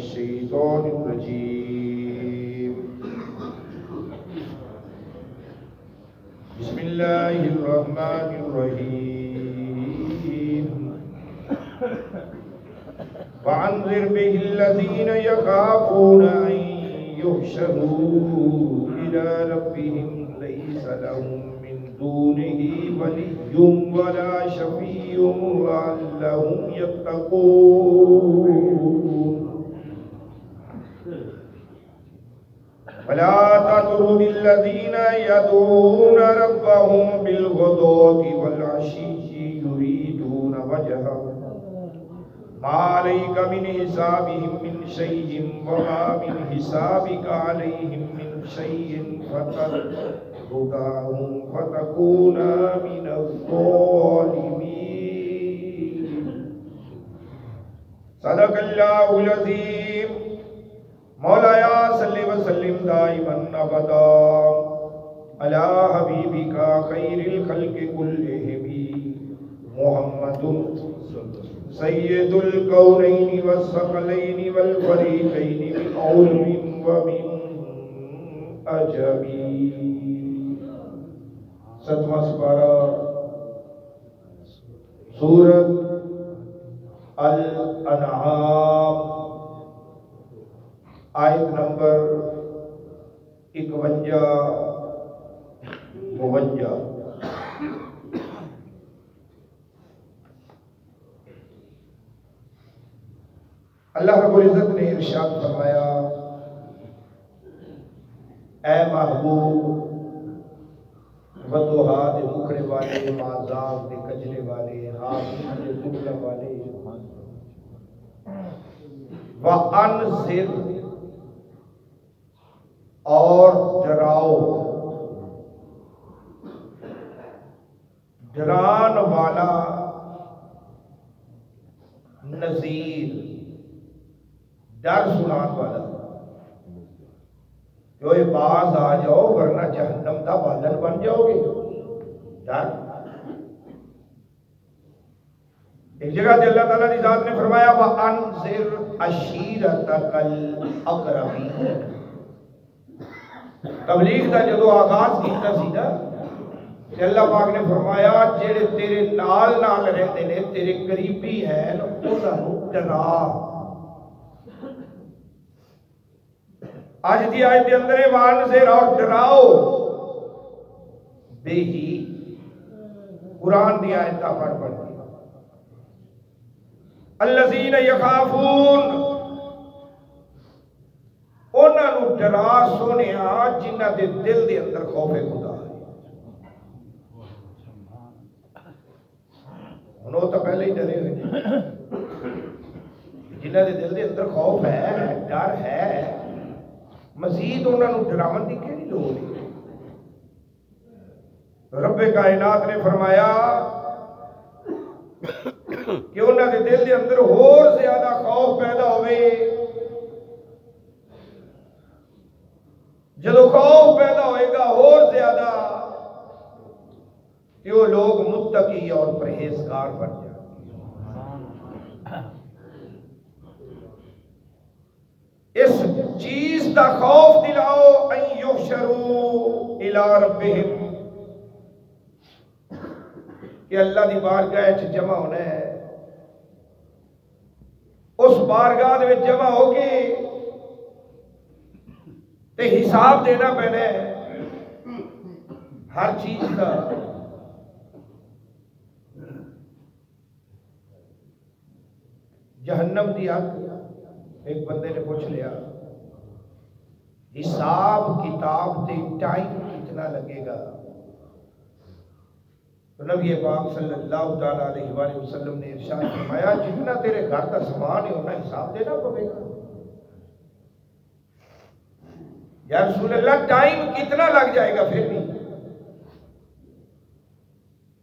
الشيطان الرجيم. بسم الله الرحمن الرحيم. وأنذر به الذين يخافون أن يحشروا إلى ربهم ليس لهم من دونه ولي ولا شفيع لعلهم يتقون. ولا تطرد الذين يدعون ربهم بالغداة والعشي يريدون وجهه ما عليك من حسابهم من شيء وما من حسابك عليهم من شيء فتطردهم فتكون من الظالمين. صدق الله العظيم. مولایا صلی وسلم دائما ابدا علی حبیبک خیر الخلق کلہم محمد سید الکونین والثقلین والفریقین من علم ومن عجب. ستواں سپارہ سورۃ الانعام آیت نمبر 51-52. اللہ رب العزت نے ارشاد فرمایا اے محبوب ودوہا دے مکھڑے والے مازاق دے کجلے والے حامد دے دبلہ والے وَأَنذِرْ اور ڈراؤ. ڈران والا نذیر ڈر سنان والا جو باز آ جاؤ ورنہ جہنم دا بالن بن جاؤ گے. ڈر ایک جگہ تے اللہ تعالیٰ کی ذات نے فرمایا وَأَنذِرْ عَشِيرَتَكَ الْأَقْرَبِينَ. تبلیغ دا جدو آغاز کیتا سی نا تے اللہ پاک نے فرمایا جڑے تیرے نال نال رہندے نے تیرے قریبی ہیں انہاں نوں ڈرا. آج دی آیت دے اندر وانذر اور ڈراؤ بے ہی قرآن دی آیت دا پڑھ پڑھ الذین یخافون انہاں نوں ڈرا سونیا جنہاں دے دل دے اندر خوف خدا ہے. انہوں تو پہلے ہی ڈرے ہوئے جنہاں دے دل دے اندر خوف ہے ڈر ہے مزید انہاں نوں ڈراون دی کیڑی لوڑ ہے. رب کائنات نے فرمایا کہ انہاں دے دل دے اندر اور زیادہ خوف پیدا ہوئے. جدو خوف پیدا ہوئے گا اور زیادہ کہ وہ لوگ متقی اور پرہیزگار بن جائیں. اس چیز کا خوف دلاؤ ان یحشروا الی ربہم کہ اللہ دی بارگاہ وچ جمع ہونا ہے. اس بارگاہ دے وچ جمع ہو کے تے حساب دینا پینا ہے ہر چیز کا. جہنم دی آگ ایک بندے نے پوچھ لیا حساب کتاب تے ٹائم کتنا لگے گا؟ تو نبی پاک صلی اللہ تعالیٰ علیہ وآلہ وسلم نے ارشاد فرمایا جتنا تیرے گھر کا سامان ہے اتنا حساب دینا پڑے گا. یا رسول اللہ ٹائم کتنا لگ جائے گا؟ پھر بھی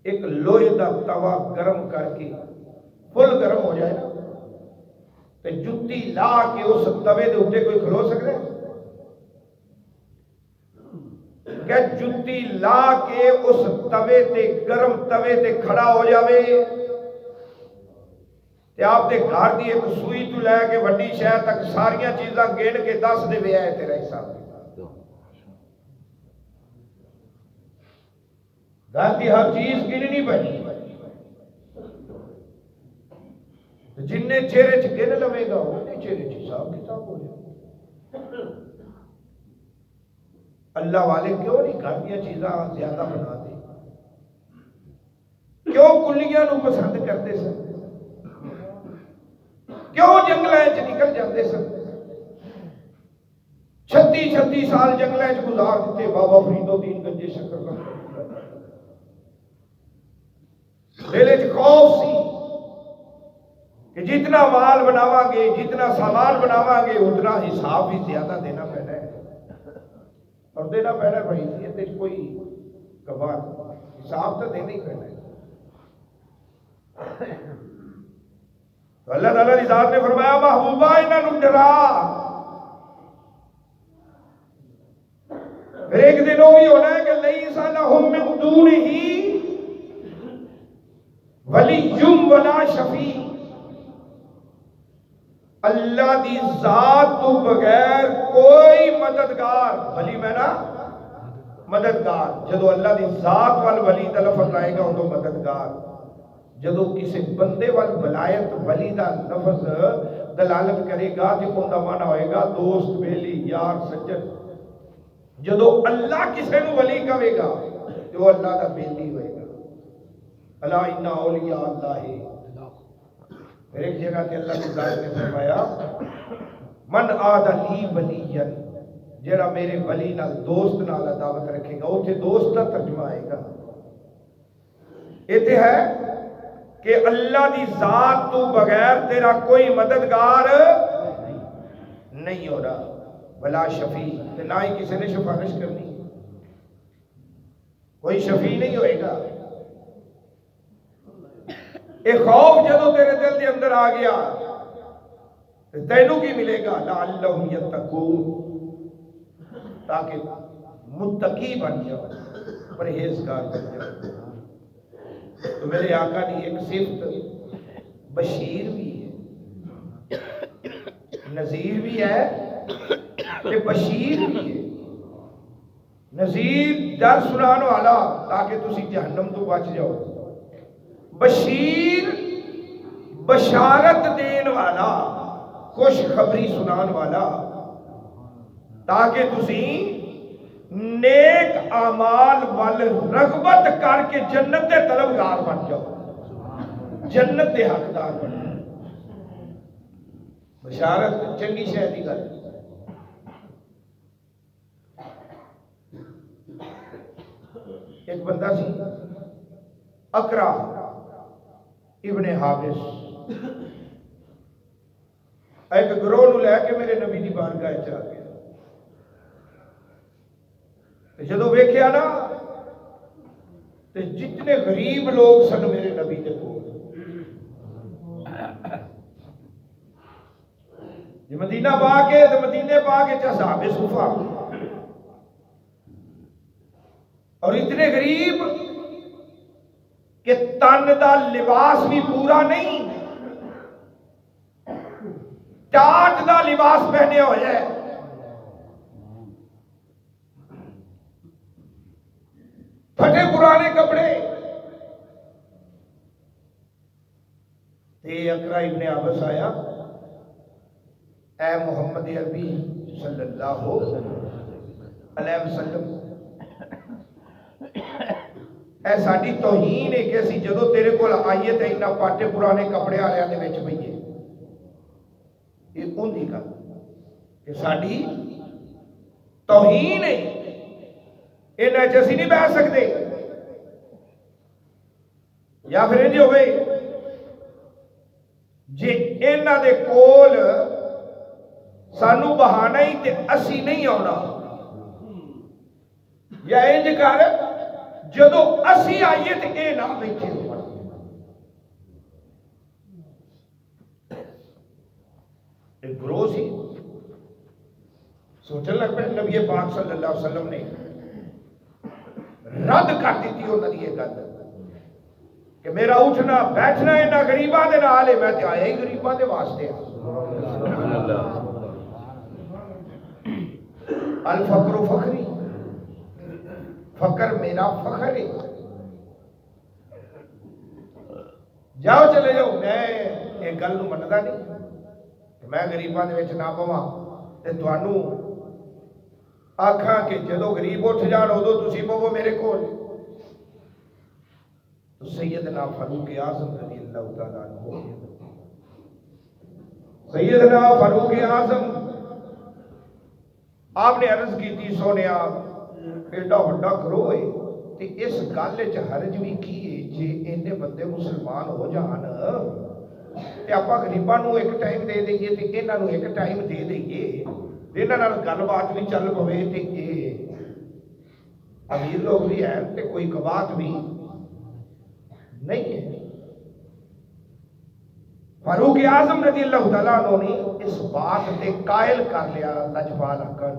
ایک لوہے کا توا گرم کر کے فل گرم ہو جائے نا تو جتی لا کے اس توے دے اوپر کوئی کھلو سکتا ہے؟ کہ جتی لا کے اس توے تے گرم توے تے کھڑا ہو جاوے تے آپ دے گھر دی ایک سوئی تو لے کے وڈی شہر تک ساریاں چیزاں گن کے دس دے وے ہے تیرا حساب گھر دی ہر چیز گننی پڑی جن چہرے چ گن لوے گا انہیں چہرے چ حساب کتاب ہو جائے اللہ والے کیوں نہیں گھر دیا چیزاں زیادہ بنا دے کیوں کلیاں نو پسند کرتے سن کیوں جنگلیں چ نکل جاتے سن 36 سال جنگلیں چ گزار دیتے بابا فرید الدین گنجے شکر دل چ خوف سی کہ جتنا مال بناواں گے جتنا سامان بناواں گے اتنا حساب بھی زیادہ دینا پینا ہے اور دینا پینا بھائی یہ کوئی گوار حساب تو دینا ہی پینا ہے تو اللہ تعالیٰ کی ذات نے فرمایا محبوبہ انہوں ڈرا پھر ایک دن وہ بھی ہونا ہے کہ لیس لہم من دونہ ولی ولا شفیع اللہ دی ذات تو بغیر کوئی مددگار ولی میں نا مددگار جدو اللہ دی ذات وال ولی دا لفظ آئے گا ادو مددگار جدو کسی بندے وال ولایت ولی دا لفظ دلالت کرے گا تو ان کا معنی ہوئے گا دوست بیلی یار سجن جدو اللہ کسی نو ولی کہے گا تو وہ اللہ دا بیلی ہوئے گا الا ان اولیاء اللہ پھر ایک جگہ تے اللہ کی ذات نے فرمایا من عاد لی ولیا جڑا میرے ولی نال دوست نال عداوت رکھے گا اوتھے دوست دا ترجمہ آئے گا ایتھے ہے کہ اللہ دی ذات تو بغیر تیرا کوئی مددگار نہیں ہو رہا ولا شفیع نہ ہی کسی نے سفارش کرنی کوئی شفیع نہیں ہوئے گا ایک خوف جدو تیرے دل کے اندر آ گیا تینوں کی ملے گا لعلہم یتقون تاکہ متقی بن جاؤ پرہیزگار بن جاؤ تو میرے آقا نے ایک صفت بشیر بھی ہے نذیر بھی ہے کہ بشیر بھی ہے نذیر ڈر سنان والا تاکہ تسی جہنم تو بچ جاؤ بشیر بشارت دین والا خوشخبری سنان والا تاکہ تسی نیک اعمال وال رغبت کر کے جنت دے طلبگار بن جاؤ جنت دے حقدار بن جاؤ بشارت چنگی شے دی گل ایک بندہ سی اقرا ابن حابس ایک گروہ نو لے کے میرے نبی دی بارگاہ چ آ گیا جدو ویکھیا نا تے جتنے غریب لوگ سن میرے نبی دے کول یہ مدینہ پا کے تے مدینے پا کے چا صحاب صفا اور اتنے غریب کہ تن دا لباس بھی پورا نہیں ٹاٹ دا لباس پہنے ہو جائے پھٹے پرانے کپڑے تے اقرا ابن حابس آیا اے محمد عربی صلی اللہ علیہ وسلم اے ساڈی توہین ہے کہ اسی جدو تیرے کول آئیے تے انہاں پاٹے پرانے کپڑے والےاں دے وچ پئیے یہ اون دی گل کہ ساڈی توہین ہے انہاں چ اسی نہیں بیٹھ سکتے یا پھر انج ہوے جے انہاں دے کول سانو بہانا ہی تے اسی نہیں آنا یا انج کر جدو اسی آئیے تے اے نہ بیٹھے ہو ایک گروہ سی سوچنے لگ پہ نبی پاک صلی اللہ علیہ وسلم نے رد کر دیتی انہوں نے یہ گل کہ میرا اٹھنا بیٹھنا انہاں غریباں دے نال ہے، میں تے آیا ہی غریباں دے واسطے ہاں۔ الفقر فخری، فقر میرا فخر ہے۔ جاؤ چلے جاؤ، میں ایک گل نوں مندا نہیں کہ میں غریباں دے وچ نہ پواں تے تانوں آکھاں کہ جدوں غریب اٹھ جان ادوں تسی پو میرے کول۔ تو سیدنا فاروق اعظم رضی اللہ تعالیٰ عنہ، سیدنا فاروق اعظم آپ نے عرض کی تھی سونیا ایڈا وڈا گروہ ہے تے اس گل وچ حرج بھی کی ہے جے اینے بندے مسلمان ہو جان تے آپاں غریباں نوں ایک ٹائم دے دئیے تے انہاں نوں ایک ٹائم دے دئیے، انہاں نال گل بات بھی چل پوے تے اے امیر لوگ بھی ہیں تے کوئی کبات بھی نہیں ہے۔ فاروق اعظم رضی اللہ تعالیٰ عنہ نے اس بات تے قائل کر لیا لجپال اکڑ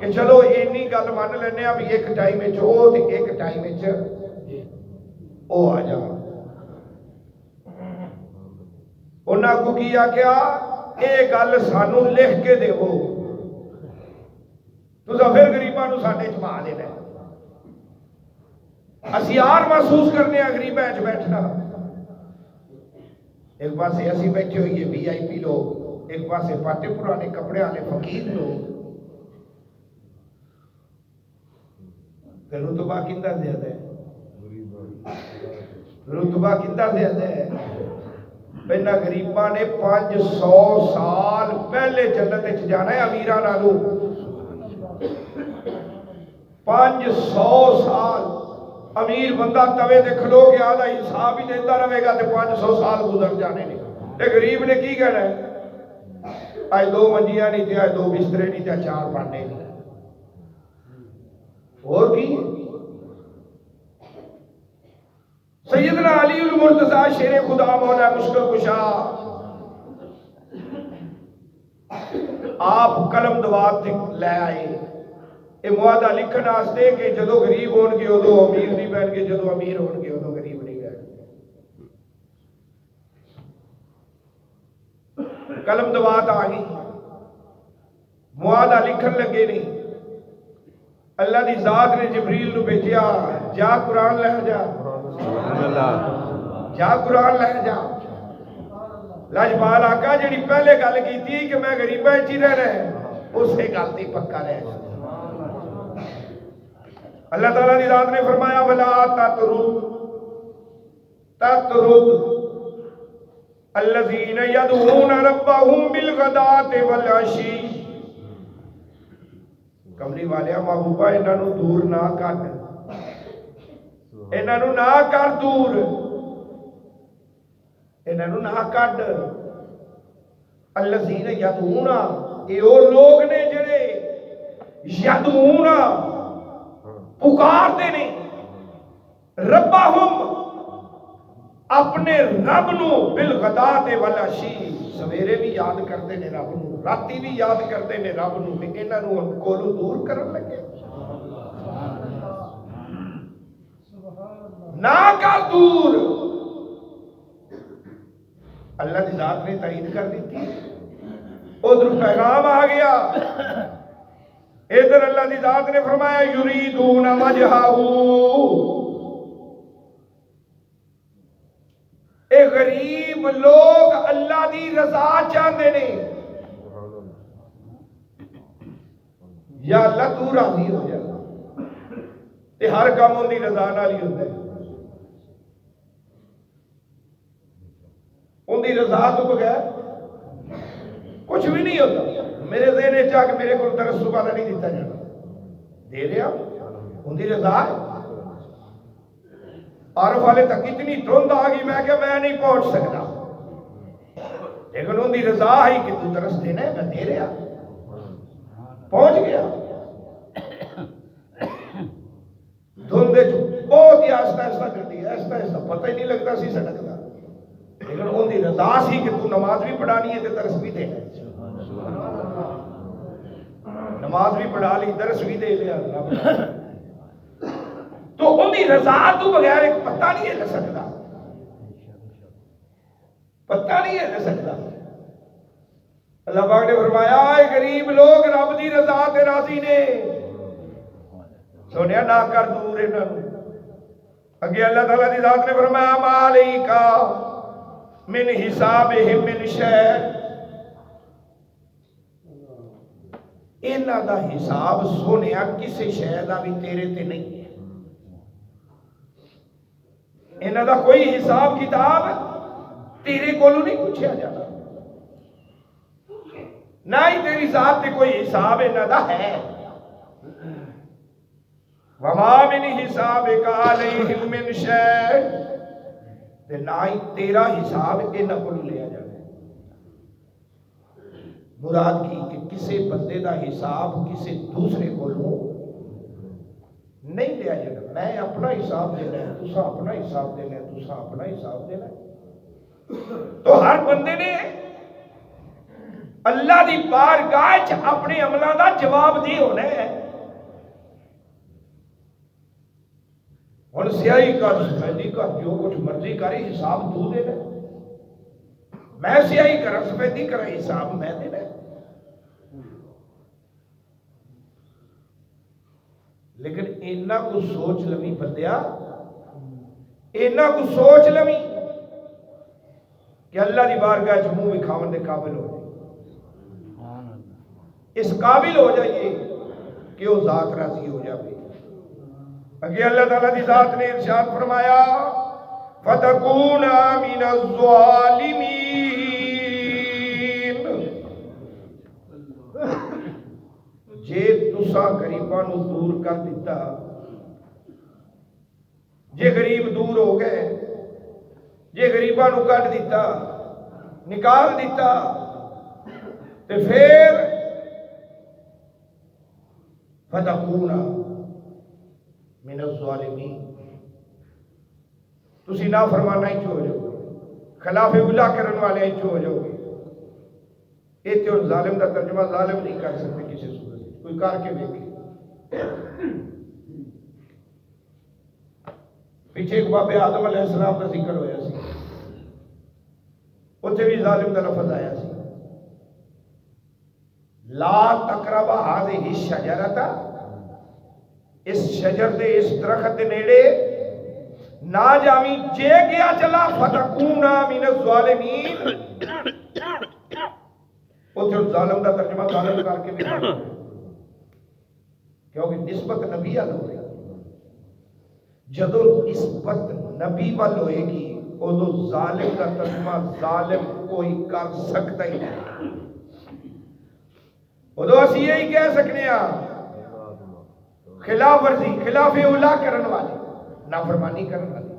کہ چلو اینی گل مان لینے اب ایک ٹائم وچ او تے ایک ٹائم وچ او آ جا۔ انہاں کو کیا اے گل سانو لکھ کے دیو، تساں پھر غریباں نوں ساڈے چ پا دینا، اسی یار محسوس کرنے ہیں غریباں وچ بیٹھنا۔ ایک پاسے اسی بیٹھے ہوئے وی آئی پی لوگ، ایک پاسے پاٹے پرانے کپڑے والے فقیر لوگ، رتبہ کتنا زیادہ ہے، رتبہ کتنا زیادہ ہے۔ پہنا غریباں نے 500 سال پہلے جنت وچ جانا ہے امیراں نالوں، 500 سال امیر بندہ توے تے کھلو کے آدھا حساب ہی دیتا رہے گا تے 500 سال گزر جانے نے، تے غریب نے کی کہنا ہے آج 2 منجیاں نہیں تے آج 2 بسترے نہیں تے 4 پانڈے نہیں، اور کی؟ سیدنا علی المرتضیٰ شیر خدا مولا مشکل کشا آپ قلم دوات لے آئے یہ معاہدہ لکھن واسطے کہ جدو غریب ہون گے ادو امیر نہیں بن گے، جدو امیر ہون گے ادو غریب نہیں بن گے۔ قلم دوات آ گئی، معاہدہ لکھن لگے نہیں، اللہ دی ذات نے جبریل نو بھیجیا، جا قرآن لے جا، جا قرآن لے جا۔ لجپال آقا جڑی پہلے گل کی تھی کہ میں غریباں وچ ہی رہنا ہے اسے گل تے پکا رہ جا۔ اللہ تعالیٰ دی ذات نے فرمایا ولا تطرد الذین یدعون ربهم بالغداۃ والعشی، کملی والیا محبوبہ انہاں نوں دور نہ کر، انہاں نوں نہ کر دور، انہاں نوں نہ کڈ۔ الذین یدعون، اے او لوگ نے جڑے یدعون پکارتے نے ربہم اپنے رب نو بالغداۃ والعشی، سویرے بھی یاد کرتے نے رب نو، راتی بھی یاد کرتے نے رب نو، تے انہاں نو کولوں دور کرن لگے۔ نہ کر دور، اللہ کی ذات نے تائید کر دی تھی، ادھر پیغام آ گیا، ادھر اللہ کی ذات نے فرمایا یریدون وجہہ، اے غریب لوگ اللہ دی رضا چاہتے نے، یا اللہ تو راضی ہو جا، تے ہر کام ان دی رضا نال ہی ہوتا ہے، ان دی رضا تو بغیر کچھ بھی نہیں ہوتا۔ میرے ذہن چاہ کہ میرے کو درس صبح کا نہیں دیتا جانا، دے رہا ان دی رضا ہے۔ عارف والے تک اتنی دھند آ گئی میں کہ میں نہیں پہنچ سکتا، لیکن ان دی رضا ہے کہ تو درس دینا ہے، میں دے رہا، پہنچ گیا۔ دھند بہت ہی آہستہ آہستہ کرتی ہے، آہستہ آہستہ پتہ ہی نہیں لگتا سی سڑکتا، لیکن ان دی رضا سی کہ تو نماز بھی پڑھانی ہے تے درس بھی دینا ہے، نماز بھی پڑھا لی درس بھی دے لیا، تو ان دی دی رضا تو بغیر ایک پتہ نہیں ہل سکتا، پتہ نہیں ہل سکتا۔ اللہ پاک نے فرمایا اے غریب لوگ رب دی رضا تے راضی نے، سونیا نہ کر دور انہاں نوں۔ اگے اللہ تعالیٰ دی ذات نے فرمایا ما علیکا من حسابہم من شیء، انہاں دا حساب سونیا کسے شے دا بھی تیرے تے نہیں ہے، انہاں دا کوئی حساب کتاب تیرے کولوں نہیں پوچھیا جانا، نہ ہی تیری ذات تے کوئی حساب انہاں دا ہے۔ وما من حسابک علیہم من شیء، تے نہ ہی تیرا حساب انہاں کولوں لیا جانا۔ مراد کی کہ کسی بندے دا حساب کسی دوسرے کولوں نہیں لیا جانا۔ میں اپنا حساب دینا ہے، تسا اپنا حساب دینا ہے، تسا اپنا حساب دینا ہے۔ تو ہر بندے نے اللہ دی بارگاہ وچ اپنے عملاں دا جواب دی ہونا ہے۔ ہن سیاہی کر سفیدی کر جو کچھ مرضی کرے حساب تو دینا ہے۔ میں سیاہی کرا سفیدی کرا حساب میں دینا ہے۔ لیکن اینا کو سوچ لوی بندیا، اینا کو سوچ لوی کہ اللہ دی بارگاہ وچ منہ وکھاون دے قابل ہو جائے، اس قابل ہو جائیے کہ وہ ذات راضی ہو جائے۔ اگے اللہ تعالیٰ دی ذات نے ارشاد فرمایا فَتَكُونَ مِنَ الظَّالِمِينَ، جے تسا غریباں نو دور کر دیتا، جے غریب دور ہو گئے، جے غریباں نو کٹ دیتا، نکال دیتا، تے پھر فتکونا من الظالمین، تسی نافرمانا ہی ہو جاؤ گے، خلاف اولا کرن والے ہی ہو جاؤ گے۔ یہ تو ظالم کا ترجمہ ظالم نہیں کر سکتے کسی صورت، کوئی کر کے دیکھے۔ پیچھے ایک باب آدم علیہ السلام کا ذکر ہویا سی، اتنے بھی ظالم کا لفظ آیا سی، لا تقرب هذه الشجرۃ، اس شجر دے اس درخت دے نیڑے نہ جامی، جے گیا چلا فتکونا من الظالمین، اتنے ظالم کا ترجمہ ظالم کر کے بھی کیونکہ نسبت نبی ال ہوئے، جدو نسبت نبی وال ہوئے گی ادو ظالم کا ترجمہ ظالم کوئی کر سکتا ہی نہیں۔ ادو اسی یہی کہہ سکنے ہیں خلاف ورزی، خلاف اولا کرن والے، نافرمانی کرن والے۔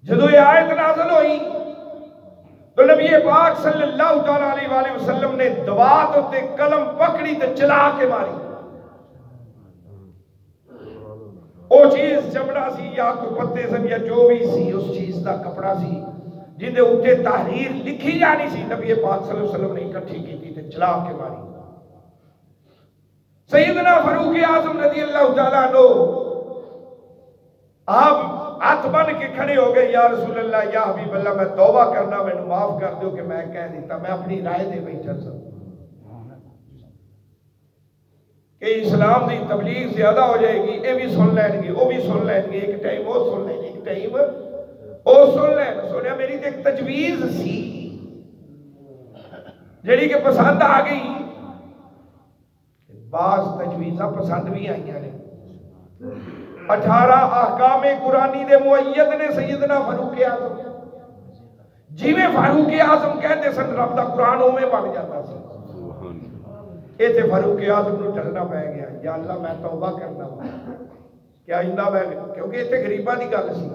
جدو یہ آیت نازل ہوئی تو نبی پاک صلی اللہ تعالیٰ علیہ وآلہ وسلم نے دوات تے قلم پکڑی تے چلا کے ماری۔ وہ چیز چمڑا سی یا کوئی پتے سے یا جو بھی سی، اس چیز دا کپڑا سی جن دے اوتے تحریر لکھی جانی سی، نبی پاک صلی اللہ علیہ وسلم نے اکٹھی کی تے چلا کے ماری۔ سیدنا فاروق اعظم رضی اللہ تعالیٰ عنہ آپ ہاتھ بن کے کھڑے ہو گئے، یا رسول اللہ یا حبیب اللہ میں توبہ کرنا، میں نے معاف کر دیو کہ میں کہہ دیتا، میں اپنی رائے دے بیٹھا سا کہ اسلام دی تبلیغ زیادہ ہو جائے گی، اے بھی سن لین گے، وہ بھی سن لین گے، ایک ٹائم وہ سن لین گے، ایک ٹائم وہ سن لین۔ سنیا میری تے ایک تجویز سی جڑی کہ پسند آ گئی، بعض تجویزاں پسند بھی آئیاں نے۔ 18 احکام قرآنی دے مؤید نے سیدنا فاروق اعظم، جی میں فاروق اعظم کہتے سن رب دا قرآن اوے بن جاتا سی۔ اے تے فاروق اعظم نو ڈرنا پے گیا، یا اللہ میں توبہ کرنا وا، کیا اندا میں، کیونکہ ایتھے غریباں دی گل سی،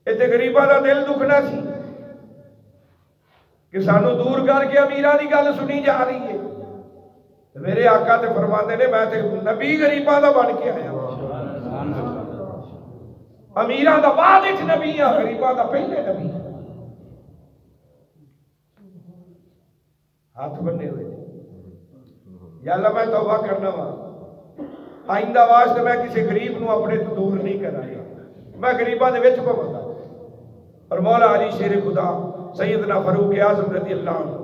ایتھے غریباں دا دل دکھنا سی کہ سانو دور کر کے امیراں دی گل سنی جا رہی ہے۔ میرے آقا تے فرماندے نے میں تے نبی غریباں دا بن کے آیا، امیراں دا بعد وچ نبی ہاں، غریباں دا پہلے نبی۔ ہاتھ بنے ہوئے، یا اللہ میں توبہ کرنا وا، آئندہ واسطے میں کسی غریب نو اپنے تو دور نہیں کرا گا، میں غریباں دے وچ پواں گا۔ اور مولا علی شیر خدا سیدنا فاروق اعظم رضی اللہ عنہ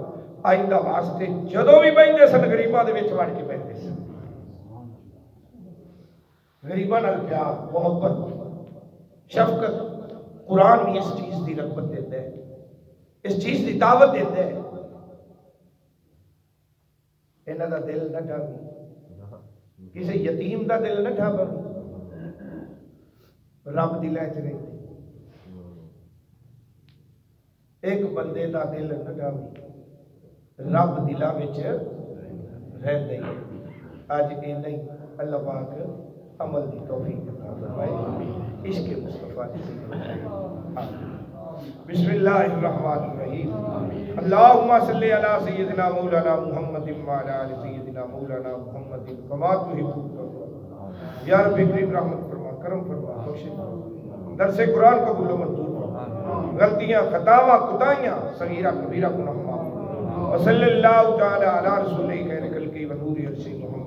آئندہ واسطے جدوں بھی بہندے سن غریباں دے وچ وڑ کے بہندے سن۔ غریباں نال پیار، محبت، شفقت، قرآن بھی اس چیز دی رغبت دیتا ہے، اس چیز دی دعوت دیتا ہے۔ انہاں دا دل نہ ڈھاوی، کسی یتیم دا دل نہ ڈھاوی، رب دل وچ رہندے۔ ایک بندے دا دل نہ ڈھاوی، رب دلاں وچ رہندے ہے۔ اج اے نہیں، اللہ پاک عمل دی توفیق عطا فرمائے، عشق مصطفیٰ کی بسم اللہ الرحمن الرحیم۔ اللہم صلی علی سیدنا مولانا محمد وعلی آل سیدنا مولانا محمد کما تحب یا رب کریم رحمت فرما، کرم فرما، بخشش فرما، درس قرآن قبول و منظور فرما، غلطیاں خطاواں کوتاہیاں صغیرہ کبیرہ گناہ معاف فرما، وصلی اللہ تعالی علی رسول خیر خلقی و نور عرش محمد۔